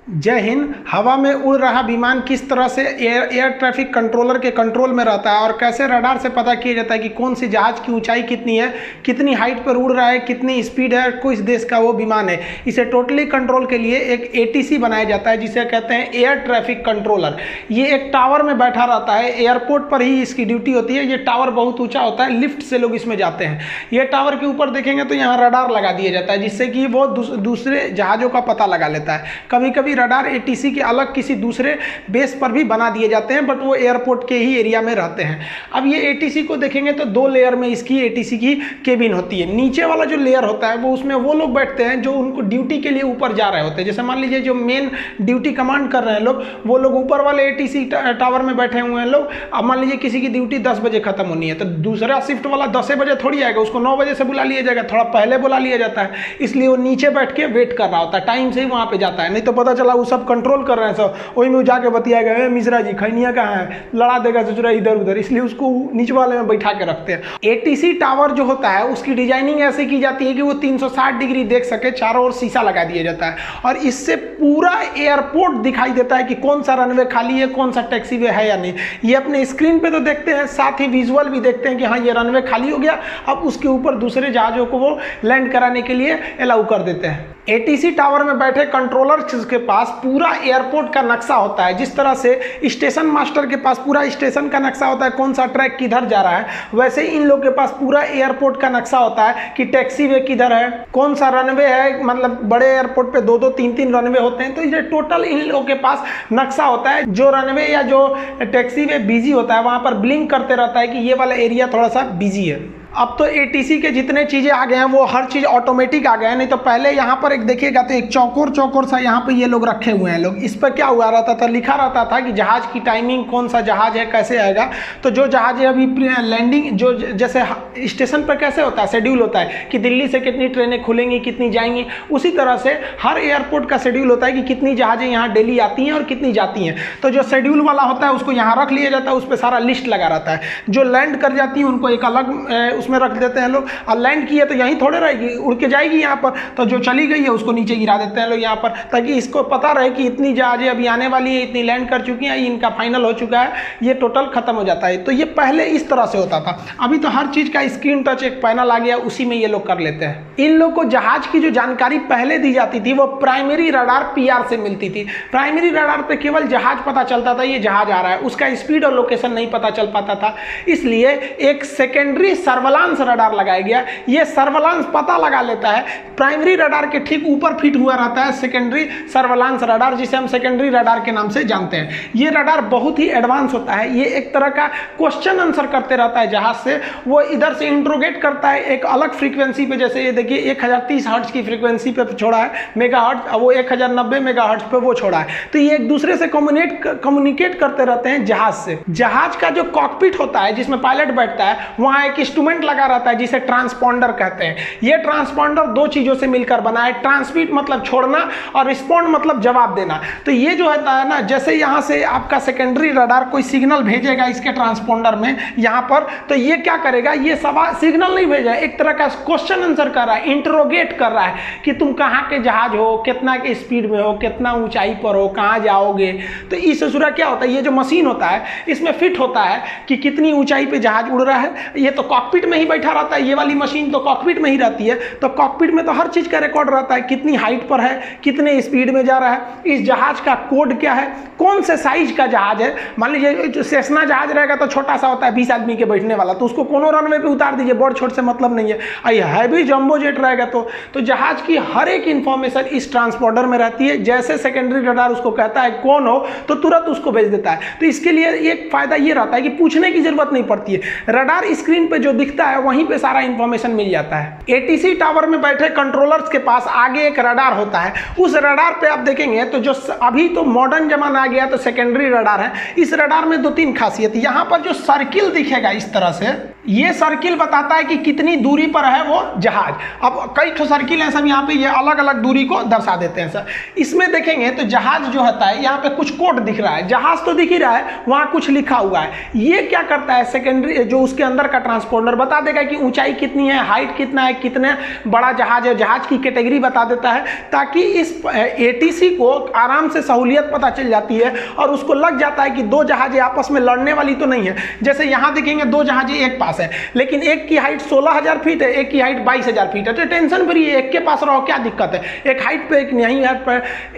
जय हिंद। हवा में उड़ रहा विमान किस तरह से एयर ट्रैफिक कंट्रोलर के कंट्रोल में रहता है और कैसे रडार से पता किया जाता है कि कौन सी जहाज की ऊंचाई कितनी है, कितनी हाइट पर उड़ रहा है, कितनी स्पीड है, किस देश का वो विमान है। इसे टोटली कंट्रोल के लिए एक ATC बनाया जाता है जिसे कहते हैं एयर ट्रैफिक कंट्रोलर। ये एक टावर में बैठा रहता है, एयरपोर्ट पर ही इसकी ड्यूटी होती है। ये टावर बहुत ऊँचा होता है, लिफ्ट से लोग इसमें जाते हैं। ये टावर के ऊपर देखेंगे तो यहाँ रडार लगा दिया जाता है जिससे कि वो दूसरे जहाज़ों का पता लगा लेता है। कभी कभी रडार ATC के अलग किसी दूसरे बेस पर भी बना दिए जाते हैं, बट वो एयरपोर्ट के ही एरिया में रहते हैं। अब ये ATC को देखेंगे तो 2 लेयर में इसकी ATC की केबिन होती है। नीचे वाला जो लेयर होता है वो उसमें वो लोग बैठते हैं जो उनको ड्यूटी के लिए ऊपर जा रहे होते हैं। जैसे मान लीजिए जो मेन ड्यूटी कमांड कर रहे हैं लोग, वो लोग ऊपर वाले ATC टावर में बैठे हुए हैं लोग। अब मान लीजिए किसी की ड्यूटी 10 बजे खत्म होनी है तो दूसरा शिफ्ट वाला 10 बजे थोड़ी आएगा, उसको 9 बजे से बुला लिया जाएगा, थोड़ा पहले बुला लिया जाता है। इसलिए वो नीचे बैठ के वेट कर रहा होता है, टाइम से ही वहाँ पे जाता है। नहीं तो पता चला वो सब कंट्रोल कर रहे हैं, सब वही में जाके बतियाएगा, मिश्रा जी खैनिया कहाँ है, लड़ा देगा ससुरा इधर उधर, इसलिए उसको नीचे वाले में बैठा के रखते हैं। ATC टावर जो होता है उसकी डिजाइनिंग ऐसे की जाती है कि वो 360 डिग्री देख सके, चारों ओर शीशा लगा दिया जाता है और इससे पूरा एयरपोर्ट दिखाई देता है कि कौन सा रनवे खाली है, कौन सा टैक्सीवे है या नहीं। ये अपने स्क्रीन पे तो देखते हैं, साथ ही विजुअल भी देखते हैं कि हाँ ये रनवे खाली हो गया। अब उसके ऊपर दूसरे जहाजों को वो लैंड कराने के लिए अलाउ कर देते हैं। ATC टावर में बैठे कंट्रोलर के पास पूरा एयरपोर्ट का नक्शा होता है। जिस तरह से स्टेशन मास्टर के पास पूरा स्टेशन का नक्शा होता है, कौन सा ट्रैक किधर जा रहा है, वैसे इन लोग के पास पूरा एयरपोर्ट का नक्शा होता है कि टैक्सी वे किधर है, कौन सा रनवे है। मतलब बड़े एयरपोर्ट पे 2-2, 3-3 रनवे होते हैं, तो ये टोटल इन लोगों के पास नक्शा होता है। जो रनवे या जो टैक्सी वे बिजी होता है वहां पर ब्लिंक करते रहता है कि ये वाला एरिया थोड़ा सा बिजी है। अब तो ATC के जितने चीज़ें आ गए हैं वो हर चीज़ ऑटोमेटिक आ गए हैं। नहीं तो पहले यहाँ पर एक देखिएगा तो एक चौकोर सा यहाँ पे ये लोग रखे हुए हैं लोग। इस पर क्या हुआ रहता था, लिखा रहता था कि जहाज की टाइमिंग, कौन सा जहाज है, कैसे आएगा। तो जो जहाज है अभी लैंडिंग, जो जैसे स्टेशन पर कैसे होता है, शेड्यूल होता है कि दिल्ली से कितनी ट्रेनें खुलेंगी, कितनी जाएंगी, उसी तरह से हर एयरपोर्ट का शेड्यूल होता है कि कितनी जहाजें यहाँ डेली आती हैं और कितनी जाती हैं। तो जो शेड्यूल वाला होता है उसको यहाँ रख लिया जाता है, उस पर सारा लिस्ट लगा रहता है। जो लैंड कर जाती है उनको एक अलग में रख देते हैं लोग। और लैंड की है तो यहीं थोड़े रहेगी, उड़ के जाएगी यहाँ पर। तो जो चली गई है उसको नीचे गिरा देते हैं लोग यहाँ पर, ताकि इसको पता रहे कि इतनी जहाजें अभी आने वाली है, इतनी लैंड कर चुकी हैं, इनका फाइनल हो चुका है, ये टोटल खत्म हो जाता है। तो ये पहले इस तरह से होता था। अभी तो हर चीज का स्क्रीन टच एक पैनल आ गया, उसी में ये लोग कर लेते हैं। इन लोग को जहाज की जो जानकारी पहले दी जाती थी वो प्राइमरी रडार PR से मिलती थी। प्राइमरी रडार पे केवल जहाज पता चलता था, ये जहाज आ रहा है, उसका स्पीड और लोकेशन नहीं पता चल पाता था। इसलिए एक सेकेंडरी सर्वेलांस रडार लगाया गया। ये सर्वेलांस पता लगा लेता है, प्राइमरी रडार के ठीक ऊपर फिट हुआ रहता है सेकेंडरी सर्वेलांस रडार, जिसे हम सेकेंडरी रडार के नाम से जानते हैं। ये रडार बहुत ही एडवांस होता है। ये एक तरह का क्वेश्चन आंसर करते रहता है जहाज से। वो इधर से इंट्रोगेट करता है एक अलग फ्रीक्वेंसी पे, जैसे ये देखिए 1030 हर्ट्ज की फ्रीक्वेंसी पे छोड़ा है मेगाहर्ट्ज, वो 1090 मेगाहर्ट्ज पे वो छोड़ा है। तो ये एक दूसरे से कम्युनिकेट करते रहते हैं जहाज से। जहाज का जो कॉकपिट होता है जिसमें पायलट बैठता है, वहां एक इंस्ट्रूमेंट लगा रहता है जिसे ट्रांसपॉन्डर कहते हैं। ये ट्रांसपॉन्डर 2 चीजों से मिलकर बना है। ट्रांसमिट मतलब छोड़ना और रिस्पॉन्ड मतलब जवाब देना। तो ये जो होता है ना, जैसे यहां से आपका सेकेंडरी रडार कोई सिग्नल भेजेगा इसके ट्रांसपॉन्डर में यहां पर, तो ये क्या करेगा, ये सवाल सिग्नल नहीं भेजा है, एक तरह का क्वेश्चन आंसर कर रहा है, इंटरोगेट कर रहा है कि तुम कहाँ के जहाज हो, कितना के स्पीड में हो, कितना ऊंचाई पर हो, कहाँ जाओगे। तो इस ससुरा क्या होता है, ये जो मशीन होता है इसमें फिट होता है कि कितनी ऊंचाई पे जहाज उड़ रहा है। ये तो कॉकपिट में ही बैठा रहता है, ये वाली मशीन तो कॉकपिट में ही रहती है। तो कॉकपिट में तो हर चीज का रिकॉर्ड रहता है, कितनी हाइट पर है, कितने स्पीड में जा रहा है, इस जहाज का कोड क्या है, कौन से साइज का जहाज है। मान लीजिए सेस्ना जहाज रहेगा तो छोटा सा होता है, 20 आदमी के बैठने वाला, तो उसको कोनो रनवे पे उतार दीजिए, बड़ छोट से मतलब नहीं है। हैवी जंबो जेट रहेगा तो जहाज की हर एक इंफॉर्मेशन इस ट्रांसपोर्टर में रहती है। जैसे सेकेंडरी रडार उसको कहता है कौन हो तो तुरंत उसको भेज देता है। तो इसके लिए एक फायदा ये रहता है कि पूछने की जरूरत नहीं पड़ती है, रडार स्क्रीन पे जो दिखता है वहीं पे सारा इंफॉर्मेशन मिल जाता है। ATC टावर में बैठे कंट्रोलर्स के पास आगे एक रडार होता है। उस रडार पे आप देखेंगे तो जो अभी तो मॉडर्न जमाना आ गया तो सेकेंडरी रडार है। इस रडार में 2-3 खासियत। यहाँ पर जो सर्किल दिखेगा इस तरह से, ये सर्किल बताता है कि कितनी दूरी पर है वो जहाज। अब कई ठो सर्किल हैं सब यहाँ पे, ये अलग अलग दूरी को दर्शा देते हैं सर। इसमें देखेंगे तो जहाज जो होता है, यहाँ पे कुछ कोड दिख रहा है, जहाज तो दिख ही रहा है, वहाँ कुछ लिखा हुआ है। ये क्या करता है, सेकेंडरी जो उसके अंदर का ट्रांसपोंडर बता देगा कि ऊंचाई कितनी है, हाइट कितना है, कितने बड़ा जहाज है, जहाज की कैटेगरी बता देता है, ताकि इस एटीसी को आराम से सहूलियत पता चल जाती है और उसको लग जाता है कि दो जहाजें आपस में लड़ने वाली तो नहीं है। जैसे यहाँ देखेंगे दो जहाजें एक पास है, लेकिन एक की हाइट 16,000 फीट है, एक की हाइट 22,000 फीट है, तो टेंशन फ्री है, एक के पास रहो, क्या दिक्कत है, एक हाइट पे एक नहीं है।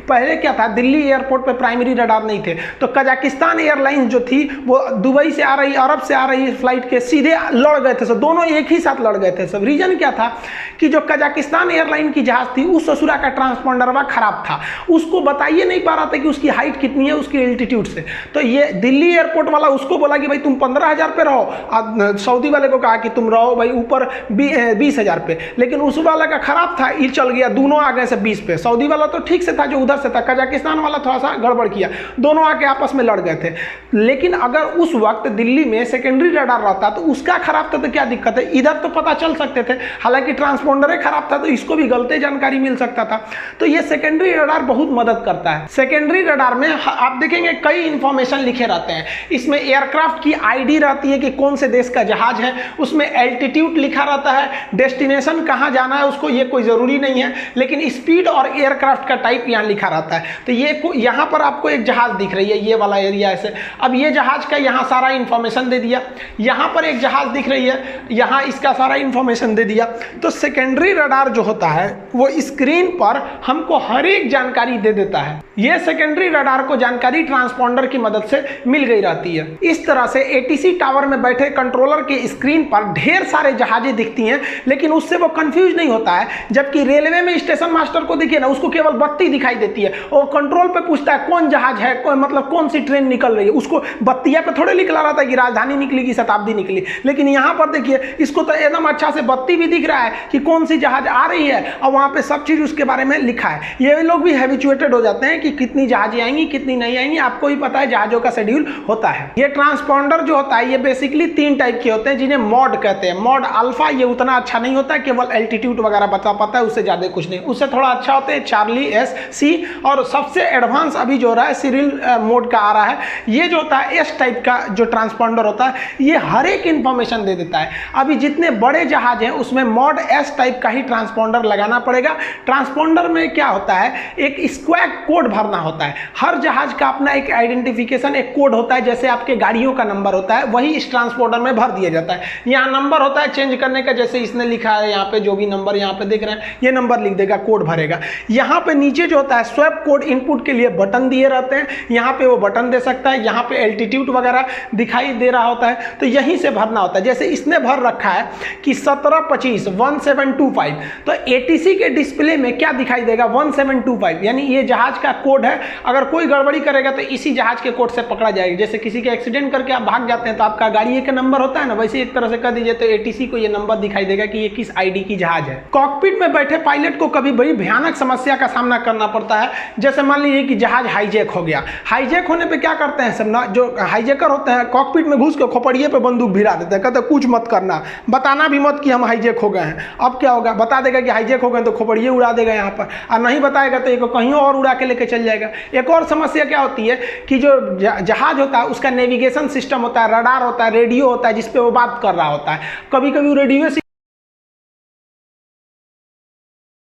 पहले क्या था, दिल्ली एयरपोर्ट पे प्राइमरी रडार नहीं थे, तो कजाकिस्तान एयरलाइंस जो थी वो दुबई से आ रही, अरब से आ रही फ्लाइट के सीधे लड़ गए थे सब, दोनों एक ही साथ लड़ गए थे सब। रीजन क्या था कि जो कजाकिस्तान एयरलाइन की जहाज थी उस ससुरा का ट्रांसपोंडर खराब था, उसको बताइए नहीं पा रहा था कि उसकी हाइट कितनी है उसकी एल्टीट्यूड से। तो ये दिल्ली एयरपोर्ट वाला उसको बोला कि भाई तुम 15,000 पे रहो, सऊदी वाले को कहा कि तुम रहो भाई ऊपर 20,000 पे, लेकिन उस वाला का खराब था, ये चल गया, दोनों आ गए से 20 पे। सऊदी वाला तो ठीक से था जो उधर से था, कजाकिस्तान वाला थोड़ा सा गड़बड़ किया, दोनों आके आपस में लड़ गए थे। लेकिन अगर उस वक्त दिल्ली में सेकेंडरी रडार रहता तो उसका खराब था तो क्या दिक्कत है, इधर तो पता चल सकते थे, हालांकि ट्रांसपोंडर खराब था तो इसको भी गलत जानकारी मिल सकता था। तो ये सेकेंडरी रडार बहुत मदद करता है। सेकेंडरी रडार में आप देखेंगे कई इंफॉर्मेशन लिखे रहते हैं, इसमें एयरक्राफ्ट की आईडी रहती है कि कौन से देश का जहाज है, उसमें एल्टीट्यूड लिखा रहता है, डेस्टिनेशन कहाँ जाना है उसको ये कोई ज़रूरी नहीं है, लेकिन स्पीड और एयरक्राफ्ट का टाइप यहाँ लिखा रहता है। तो ये यहाँ पर आपको एक जहाज दिख रही है, ये वाला एरिया ऐसे, अब ये जहाज का यहाँ सारा इंफॉर्मेशन दे दिया, यहाँ पर एक जहाज दिख रही है, यहाँ इसका सारा इंफॉर्मेशन दे दिया। तो सेकेंडरी रडार जो होता है वो स्क्रीन पर हमको हर एक जानकारी दे देता है। ये सेकेंडरी रडार को जानकारी ट्रांसपोंडर की मदद से मिल गई रहती है। इस तरह से एटीसी टावर में बैठे कंट्रोलर के स्क्रीन पर ढेर सारे जहाजें दिखती हैं, लेकिन उससे वो कंफ्यूज नहीं होता है। जबकि रेलवे में स्टेशन मास्टर को देखिए ना, उसको केवल बत्ती दिखाई देती है और कंट्रोल पे पूछता है कौन जहाज है, मतलब कौन सी ट्रेन निकल रही है, उसको बत्तियां पे थोड़े लिखला रहता है कि राजधानी निकली कि शताब्दी निकली। लेकिन यहाँ पर देखिए इसको तो एकदम अच्छा से बत्ती भी दिख रहा है कि कौन सी जहाज आ रही है और वहाँ पे सब चीज उसके बारे में लिखा है। ये लोग भी हैबिचुएटेड हो जाते हैं कि कितनी जहाजें आएंगी कितनी नहीं आएंगी, आपको ही पता है जहाजों का शेड्यूल होता है। ये ट्रांसपोंडर जो होता है ये बेसिकली 3 टाइप के होते हैं जिन्हें मॉड कहते हैं। मॉड अल्फा ये उतना अच्छा नहीं होता है, केवल एल्टीट्यूड वगैरह बता पाता है, उससे ज्यादा कुछ नहीं। उससे थोड़ा अच्छा होते हैं चार्ली एस सी, और सबसे एडवांस अभी जो रहा है सिरिल मोड का आ रहा है। ये जो होता है एस टाइप का जो ट्रांसपोंडर होता है ये हर एक इंफॉर्मेशन दे देता है। अभी जितने बड़े जहाज हैं उसमें मॉड एस टाइप का ही ट्रांसपोंडर लगाना पड़ेगा। ट्रांसपोंडर में क्या होता है, एक स्क्वैग कोड भरना होता है। हर जहाज का अपना एक आइडेंटिफिकेशन एक कोड होता है, जैसे आपके गाड़ियों का नंबर होता है वही इस ट्रांसपोंडर में भर दिया जाता है। यहाँ नंबर होता है चेंज करने का, जैसे इसने लिखा है यहाँ पे जो भी नंबर यहाँ पे देख रहे हैं ये नंबर लिख देगा, कोड भरेगा। यहाँ पे नीचे जो होता है स्वैप कोड इनपुट के लिए बटन दिए रहते हैं, यहाँ पे वो बटन दे सकता है, यहाँ पे एल्टीट्यूड वगैरह दिखाई दे रहा होता है तो यहीं से भरना होता है। जैसे इसने भर रखा है कि 1725 1725, तो एटीसी के डिस्प्ले में क्या दिखाई देगा 1725, यानी ये जहाज का कोड है। अगर कोई गड़बड़ी करेगा तो इसी जहाज के कोड से पकड़ा जाएगा। जैसे किसी के एक्सीडेंट करके आप भाग जाते हैं तो आपका गाड़ी का नंबर होता है ना, वैसे एक तरह से कर दीजिए तो एटीसी को ये नंबर दिखाई देगा कि ये किस आईडी की जहाज है। कॉकपिट में बैठे पायलट को कभी बड़ी भयानक समस्या का सामना करना पड़ता है। जैसे मान लीजिए कि जहाज हाईजैक हो गया, हाईजैक होने पे क्या करते हैं सब ना, जो हाईजैकर होते हैं कॉकपिट में घुस के खोपड़िए पे बंदूक भिड़ा देते हैं, कहते कुछ मत करना, बताना भी मत कि हम हाईजैक हो गए हैं। अब क्या होगा, बता देगा कि हाईजैक हो गए तो खोपड़िए उड़ा देगा यहाँ पर, और नहीं बताएगा तो कहीं और उड़ा के लेके चल जाएगा। एक और समस्या क्या होती है कि जो जहाज होता है उसका नेविगेशन सिस्टम होता है, रडार होता है, रेडियो होता है जिसपे वो बात कर रहा होता है। कभी कभी रेडियो